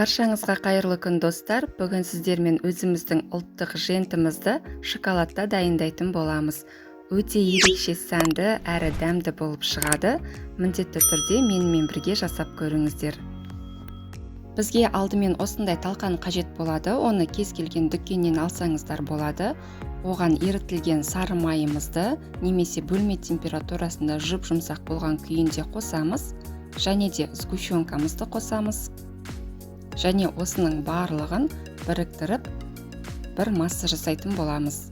Баршаңызға қайырлы күн достар. Бүгін сіздермен өзіміздің ұлттық жентімізді шоколадта дайындайтын боламыз. Өте ерекше сәнді әрі дәмді болып шығады. Міндетті түрде менімен бірге жасап көріңіздер. Бізге алдымен осындай талқан қажет болады. Оны кез келген дүкеннен алсаңыздар болады. Оған ерітілген сары майымызды немесе бөлме температурасында жұп-жұмсақ болған күйінде қосамыз. Және де сгущенкамызды қосамыз. Және осының барлығын біріктіріп, бір масса жасайтын боламыз.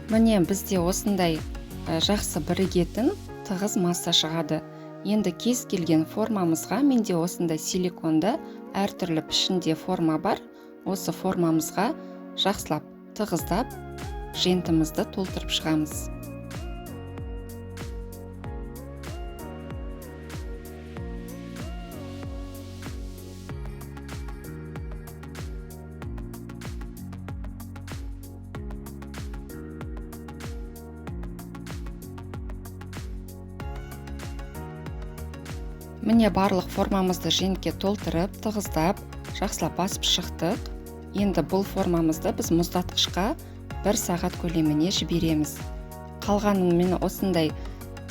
Міне бізде осындай жақсы бірігетін тығыз масса шығады. Енді кез келген формамызға менде осындай силиконды әртүрлі пішінде форма бар. Осы формамызға жақсылап тығыздап жентімізді толтырып шығамыз. Міне барлық формамызды жентке толтырып, тығыздап, жақсылап басып шықтық. Енді бұл формамызды біз мұздатқышқа 1 сағат көлеміне жібереміз. Қалғанын мен осындай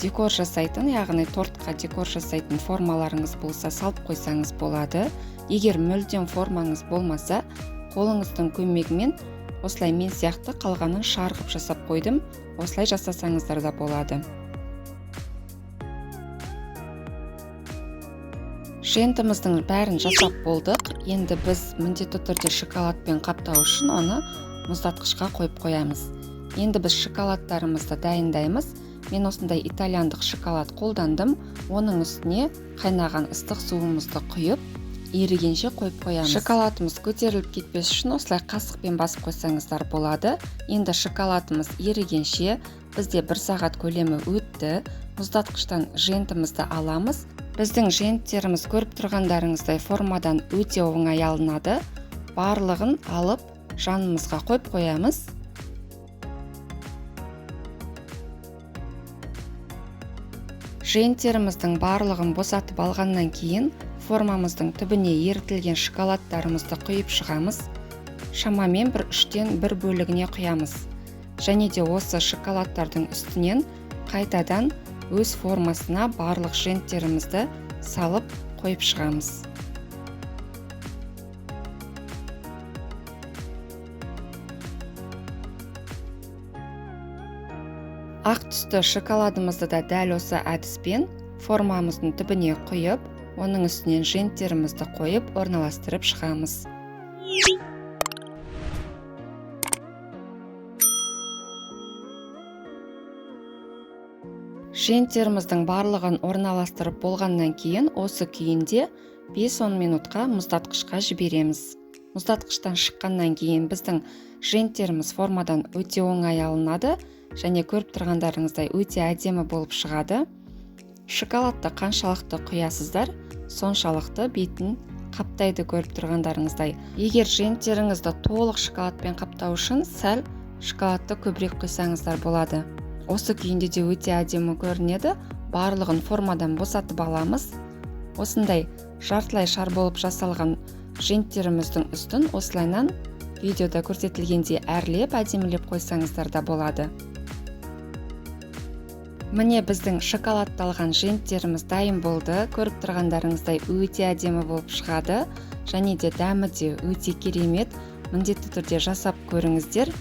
декор жасайтын, яғни тортқа декор жасайтын формаларыңыз болса салып қойсаңыз болады. Егер мүлдем формаңыз болмаса, қолыңыздың көмегімен осылай мен сияқты қалғанын шарғып жасап қойдым. Осылай жасасаңыздар да болады. Жентіміздің бәрін жасап болдық. Енді біз міндетті түрде шоколадпен қаптау үшін оны мұздатқышқа қойып қоямыз. Енді біз шоколадтарымызды дайындаймыз. Мен осындай итальяндық шоколад қолдандым. Оның үстіне қайнаған ыстық суымызды құйып, ерігенше қойып қоямыз. Шоколадымыз көтеріліп кетпес үшін осылай қасықпен басып қойсаңыздар болады. Енді шоколадымыз ерігенше бізде 1 сағат көлемі өтті. Мұздатқыштан жентімізді аламыз. Біздің женттеріміз көріп тұрғандарыңыздай формадан өте оңай алынады. Барлығын алып жанымызға қойып қоямыз. Женттеріміздің барлығын босатып алғаннан кейін формамыздың түбіне ерітілген шоколадтарымызды құйып шығамыз. Шамамен 3-тен 1 бөлігіне құямыз. Және де осы шоколадтардың үстінен қайтадан өз формасына барлық женттерімізді салып қойып шығамыз. Ақ түсті шоколадымызды да дәл осы әдіспен формамыздың түбіне құйып, оның үстінен женттерімізді қойып орналастырып шығамыз. Женттеріміздің барлығын орналастырып болғаннан кейін осы күйінде 5-10 минутқа мұздатқышқа жібереміз. Мұздатқыштан шыққаннан кейін біздің женттеріміз формадан өте оңай алынады және көріп тұрғандарыңыздай өте әдемі болып шығады. Шоколадты қаншалықты құясыздар, соншалықты бетін қаптайды көріп тұрғандарыңыздай. Егер женттеріңізді толық шоколадпен қаптау үшін сәл шоколадты көбірек құйсаңыздар болады. Осы күйінде де өте әдемі көрінеді. Барлығын формадан босатып аламыз. Осындай жартылай шар болып жасалған женттеріміздің үстін осылайнан видеода көрсетілгендей әрлеп, әдемілеп қойсаңыздар да болады. Міне біздің шоколадталған женттеріміз дайын болды. Көріп тұрғандарыңыздай өте әдемі болып шығады. Және де дәмі де өте керемет. Міндетті түрде жасап көріңіздер.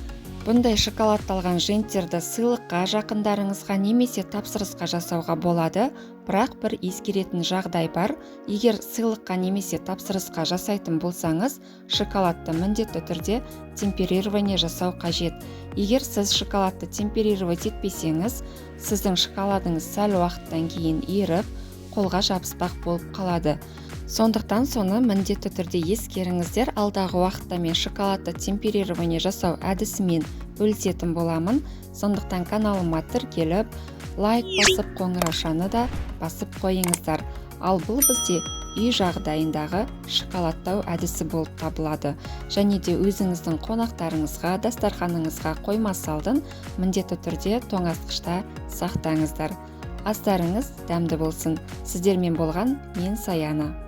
Бұндай шоколадталған женттерді сыйлыққа, жақындарыңызға немесе тапсырысқа жасауға болады. Бірақ бір ескеретін жағдай бар. Егер сыйлыққа немесе тапсырысқа жасайтын болсаңыз, шоколадты міндетті түрде темперирование жасау қажет. Егер сіз шоколадты темперировать етпесеңіз, сіздің шоколадыңыз сәл уақыттан кейін еріп, қолға жабыспақ болып қалады. Сондықтан соны міндетті түрде ескеріңіздер. Алдағы уақытта мен шоколадты темперирование жасау әдісімен бөлісетін боламын. Сондықтан каналыма тіркеліп, лайк басып, қоңыраушаны да басып қойыңыздар. Ал бұл бізде үй жағдайындағы шоколадтау әдісі болып табылады. Және де өзіңіздің қонақтарыңызға, дастарханыңызға қоймас алдын міндетті түрде тоңазытқышта сақтаңыздар. Астарыңыз дәмді болсын. Сіздермен болған мен Саяна.